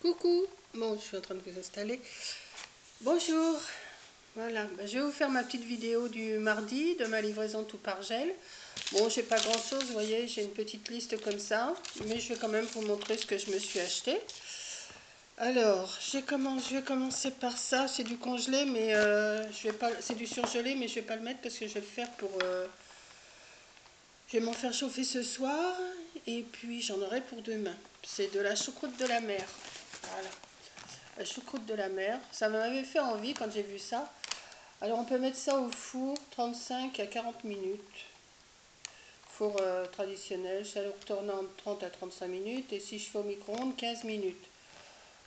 Coucou, bon, je suis en train de vous installer. Bonjour, voilà, je vais vous faire ma petite vidéo du mardi de ma livraison tout par gel. Bon, j'ai pas grand chose, vous voyez, j'ai une petite liste comme ça, mais je vais quand même vous montrer ce que je me suis acheté. Alors, je vais commencer par ça, c'est du congelé, mais je vais pas, c'est du surgelé, mais je vais pas le mettre parce que je vais le faire pour, je vais m'en faire chauffer ce soir, et puis j'en aurai pour demain. C'est de la choucroute de la mer, voilà. La choucroute de la mer. Ça m'avait fait envie quand j'ai vu ça. Alors on peut mettre ça au four 35 à 40 minutes. Four traditionnel, chaleur tournante 30 à 35 minutes. Et si je fais au micro-ondes, 15 minutes.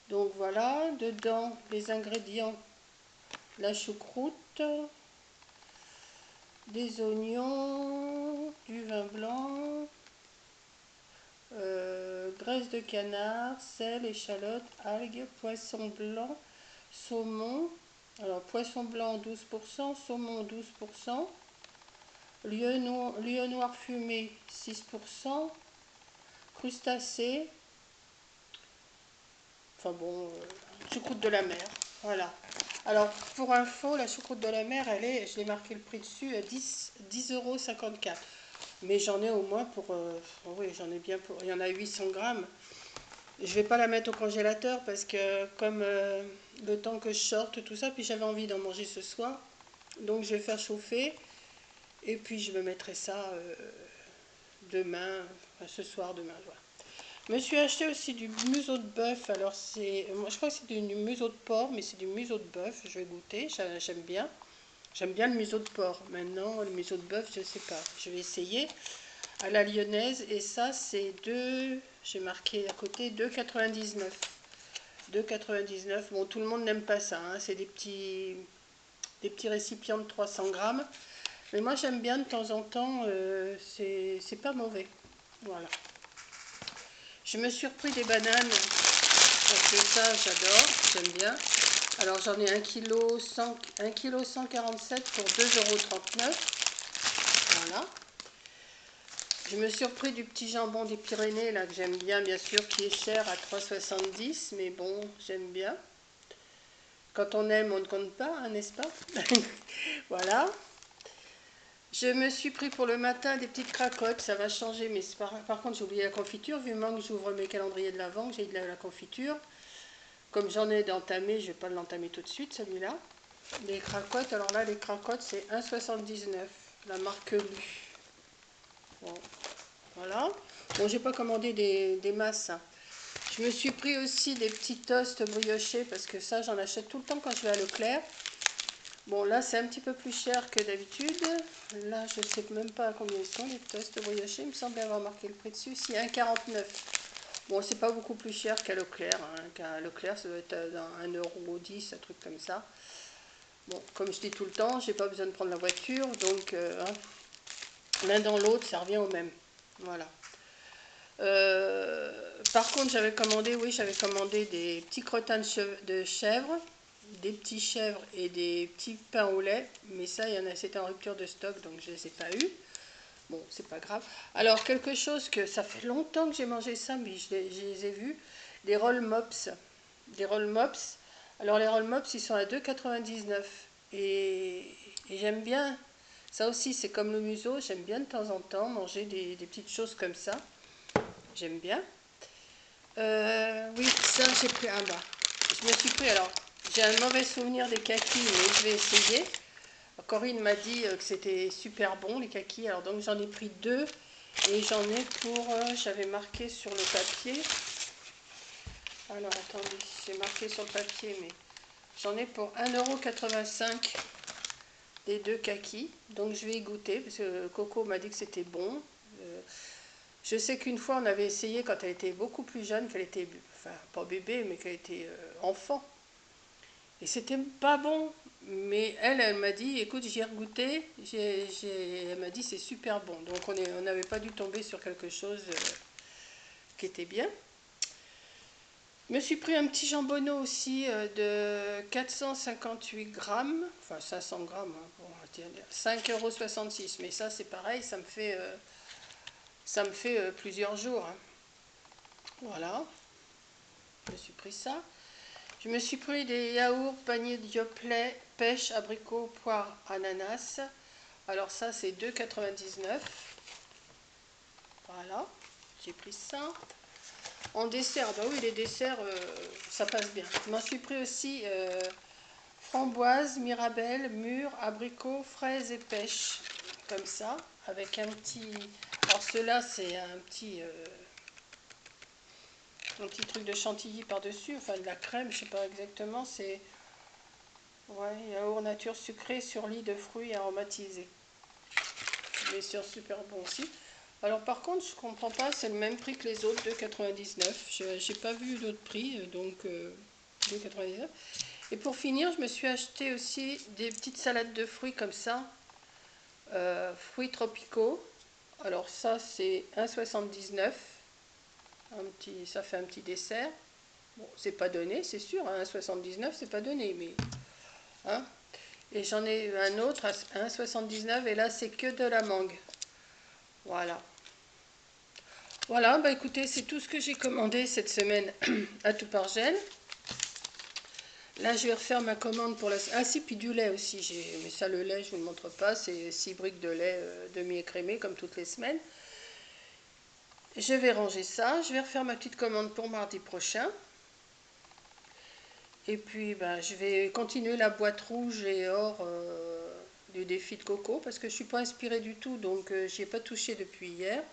Donc voilà, dedans les ingrédients, la choucroute, des oignons, du vin blanc, graisse de canard, sel, échalote, algues, poisson blanc, saumon. Alors, poisson blanc 12%, saumon 12%, lieu noir fumé 6%, crustacés, enfin bon, choucroute de la mer. Voilà. Alors, pour info, la choucroute de la mer, je l'ai marqué le prix dessus, à 10,54 €. Mais j'en ai au moins pour, oui, j'en ai bien pour, il y en a 800 grammes. Je vais pas la mettre au congélateur parce que comme le temps que je sorte, tout ça, puis j'avais envie d'en manger ce soir. Donc je vais faire chauffer et puis je me mettrai ça demain, enfin, ce soir, demain. Voilà. Je me suis acheté aussi du museau de bœuf. Alors moi je crois que c'est du museau de porc, mais c'est du museau de bœuf. Je vais goûter, j'aime bien. J'aime bien le museau de porc. Maintenant, le museau de bœuf, je ne sais pas. Je vais essayer à la lyonnaise. Et ça, c'est j'ai marqué à côté 2,99. 2,99. Bon, tout le monde n'aime pas ça, hein. C'est des petits récipients de 300 grammes. Mais moi, j'aime bien de temps en temps. C'est pas mauvais. Voilà. Je me suis repris des bananes. Parce que ça, j'adore. J'aime bien. Alors, j'en ai 1 kg 147 pour 2,39 €. Voilà. Je me suis repris du petit jambon des Pyrénées, là, que j'aime bien sûr, qui est cher à 3,70 €. Mais bon, j'aime bien. Quand on aime, on ne compte pas, hein, n'est-ce pas? Voilà. Je me suis pris pour le matin des petites cracottes, ça va changer, mais par contre j'ai oublié la confiture, vu que j'ouvre mes calendriers de l'Avent, que j'ai de la confiture. Comme j'en ai d'entamé, je ne vais pas l'entamer tout de suite, celui-là. Les cracottes, alors là, les cracottes, c'est 1,79 €, la marque Lu. Bon, voilà. Bon, j'ai pas commandé des masses, hein. Je me suis pris aussi des petits toasts briochés, parce que ça, j'en achète tout le temps quand je vais à Leclerc. Bon, là, c'est un petit peu plus cher que d'habitude. Là, je ne sais même pas à combien ils sont, les toasts briochés. Il me semble avoir marqué le prix dessus. Si, 1,49 €. Bon, c'est pas beaucoup plus cher qu'à Leclerc, hein. Qu'à Leclerc, ça doit être dans 1,10 €, un truc comme ça. Bon, comme je dis tout le temps, j'ai pas besoin de prendre la voiture. Donc, hein, l'un dans l'autre, ça revient au même. Voilà. Par contre, j'avais commandé des petits crottins de chèvre, des petits chèvres et des petits pains au lait, mais ça, c'était en rupture de stock, donc je ne les ai pas eus. Bon, c'est pas grave. Alors, quelque chose que ça fait longtemps que j'ai mangé ça, mais je les ai vus, des roll mops. Des roll mops. Alors, les roll mops, ils sont à 2,99 €. Et j'aime bien, ça aussi, c'est comme le museau, j'aime bien de temps en temps manger des petites choses comme ça. J'aime bien. Oui, ça j'ai pris un bas. Je me suis pris, alors, j'ai un mauvais souvenir des kakis, mais je vais essayer. Corinne m'a dit que c'était super bon les kakis, alors donc j'en ai pris deux et j'en ai pour, j'avais marqué sur le papier. Alors attendez, j'ai marqué sur le papier, mais j'en ai pour 1,85 € des deux kakis. Donc je vais y goûter parce que Coco m'a dit que c'était bon. Je sais qu'une fois, on avait essayé quand elle était beaucoup plus jeune, qu'elle était, enfin, pas bébé, mais qu'elle était enfant. Et c'était pas bon. Mais elle m'a dit, écoute, j'y ai regoûté, elle m'a dit c'est super bon. Donc on n'avait pas dû tomber sur quelque chose qui était bien. Je me suis pris un petit jambonneau aussi de 458 grammes, enfin 500 grammes, hein, pour dire 5,66 €. Mais ça c'est pareil, ça me fait plusieurs jours, hein. Voilà. Je me suis pris ça. Je me suis pris des yaourts panier de Yoplait, pêche, abricot, poire, ananas. Alors ça, c'est 2,99. Voilà, j'ai pris ça. En dessert, bah oui, les desserts, ça passe bien. Je m'en suis pris aussi framboise, mirabelle, mûre, abricot, fraises et pêche. Comme ça, avec un petit... Alors ceux-là, c'est un petit truc de chantilly par-dessus, enfin de la crème, je sais pas exactement. C'est ouais, yaourt nature sucré sur lit de fruits aromatisés. Bien sûr, super bon aussi. Alors par contre, je comprends pas, c'est le même prix que les autres, 2,99. Je n'ai pas vu d'autres prix, donc 2,99. Et pour finir, je me suis acheté aussi des petites salades de fruits comme ça, fruits tropicaux. Alors ça, c'est 1,79. Ça fait un petit dessert. Bon, c'est pas donné, c'est sûr, hein, 1,79, c'est pas donné, mais... Hein. Et j'en ai eu un autre à 1,79 et là, c'est que de la mangue. Voilà. Voilà, bah écoutez, c'est tout ce que j'ai commandé cette semaine à Tout par Gel. Là, je vais refaire ma commande pour la... Ah si, puis du lait aussi. Mais ça, le lait, je ne vous le montre pas. C'est 6 briques de lait demi-écrémé, comme toutes les semaines. Je vais ranger ça. Je vais refaire ma petite commande pour mardi prochain. Et puis, ben, je vais continuer la boîte rouge et or du défi de coco, parce que je ne suis pas inspirée du tout, donc j'y ai pas touché depuis hier.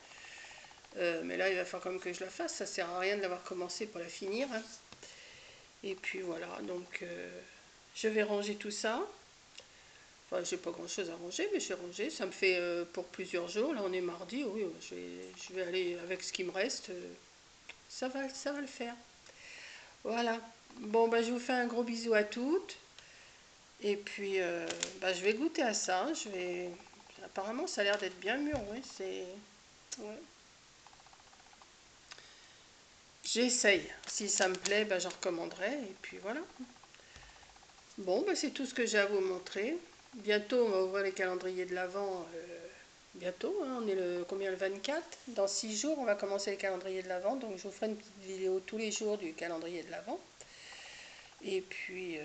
Mais là, il va falloir quand même que je la fasse. Ça sert à rien de l'avoir commencé pour la finir, hein. Et puis voilà, donc je vais ranger tout ça. Enfin, j'ai pas grand chose à ranger, mais j'ai rangé. Ça me fait pour plusieurs jours. Là, on est mardi. Oui, je vais aller avec ce qui me reste. Ça va le faire. Voilà. Bon, bah, je vous fais un gros bisou à toutes. Et puis, bah, je vais goûter à ça. Apparemment, ça a l'air d'être bien mûr. Oui, c'est. Ouais. J'essaye. Si ça me plaît, bah, j'en recommanderai. Et puis voilà. Bon, bah, c'est tout ce que j'ai à vous montrer. Bientôt, on va ouvrir les calendriers de l'Avent. Bientôt, hein, on est le 24. Dans 6 jours, on va commencer les calendriers de l'Avent. Donc, je vous ferai une petite vidéo tous les jours du calendrier de l'Avent. Et puis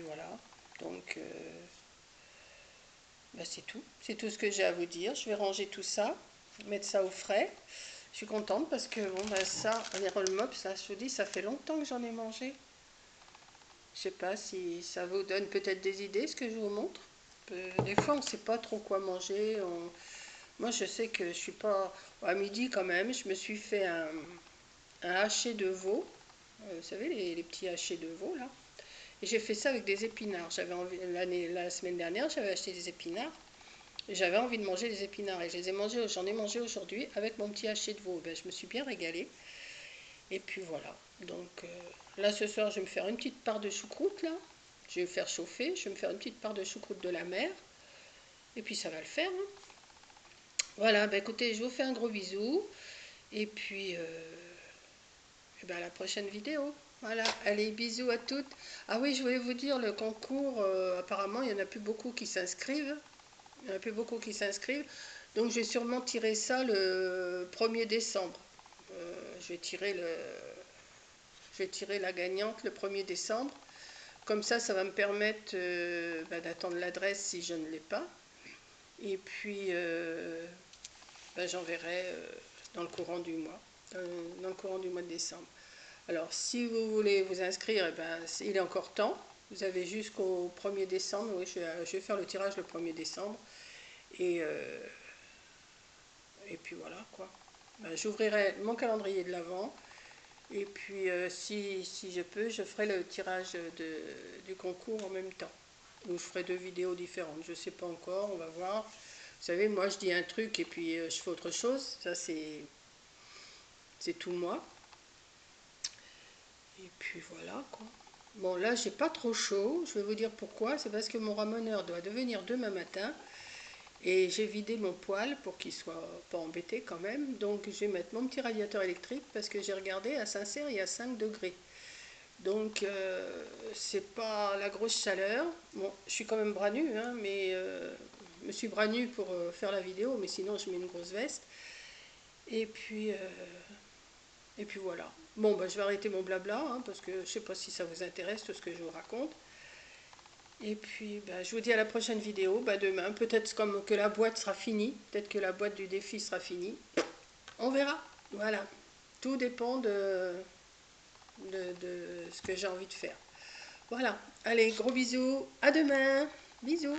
voilà. Donc, bah, c'est tout. C'est tout ce que j'ai à vous dire. Je vais ranger tout ça, mettre ça au frais. Je suis contente parce que bon, bah, ça, les roll mops, là, je vous dis, ça fait longtemps que j'en ai mangé. Je sais pas si ça vous donne peut-être des idées, ce que je vous montre. Des fois, on ne sait pas trop quoi manger. Moi, je sais que je suis pas... À midi, quand même, je me suis fait un haché de veau. Vous savez, les petits hachés de veau, là. Et j'ai fait ça avec des épinards. La semaine dernière, j'avais acheté des épinards. Et j'avais envie de manger des épinards. Et j'en ai mangé aujourd'hui avec mon petit haché de veau. Ben, je me suis bien régalée. Et puis voilà. Donc là, ce soir, je vais me faire une petite part de choucroute, là. Je vais me faire chauffer. Je vais me faire une petite part de choucroute de la mer. Et puis ça va le faire, hein. Voilà, bah écoutez, je vous fais un gros bisou. Et puis, et ben à la prochaine vidéo. Voilà, allez, bisous à toutes. Ah oui, je voulais vous dire, le concours, apparemment, il n'y en a plus beaucoup qui s'inscrivent. Il n'y en a plus beaucoup qui s'inscrivent. Donc, je vais sûrement tirer ça le 1er décembre. Je vais tirer la gagnante le 1er décembre. Comme ça va me permettre bah, d'attendre l'adresse si je ne l'ai pas. Et puis, ben, j'enverrai dans le courant du mois, dans le courant du mois de décembre. Alors, si vous voulez vous inscrire, eh ben, il est encore temps. Vous avez jusqu'au 1er décembre. Oui, je vais faire le tirage le 1er décembre. Et puis voilà, quoi. Ben, j'ouvrirai mon calendrier de l'Avent. Et puis, si je peux, je ferai le tirage du concours en même temps. Ou je ferai 2 vidéos différentes. Je ne sais pas encore, on va voir. Vous savez, moi, je dis un truc et puis je fais autre chose. Ça, c'est tout moi. Et puis voilà, quoi. Bon, là, j'ai pas trop chaud. Je vais vous dire pourquoi. C'est parce que mon ramoneur doit devenir demain matin. Et j'ai vidé mon poêle pour qu'il soit pas embêté quand même. Donc, je vais mettre mon petit radiateur électrique parce que j'ai regardé à Saint-Cyr, il y a 5 degrés. Donc, c'est pas la grosse chaleur. Bon, je suis quand même bras nus, hein, mais je me suis bras nus pour faire la vidéo, mais sinon, je mets une grosse veste. Et puis, Et puis voilà. Bon, bah, je vais arrêter mon blabla, hein, parce que je sais pas si ça vous intéresse tout ce que je vous raconte. Et puis, bah, je vous dis à la prochaine vidéo, bah, demain. Peut-être comme que la boîte sera finie. Peut-être que la boîte du défi sera finie. On verra. Voilà. Tout dépend de ce que j'ai envie de faire. Voilà. Allez, gros bisous. À demain. Bisous.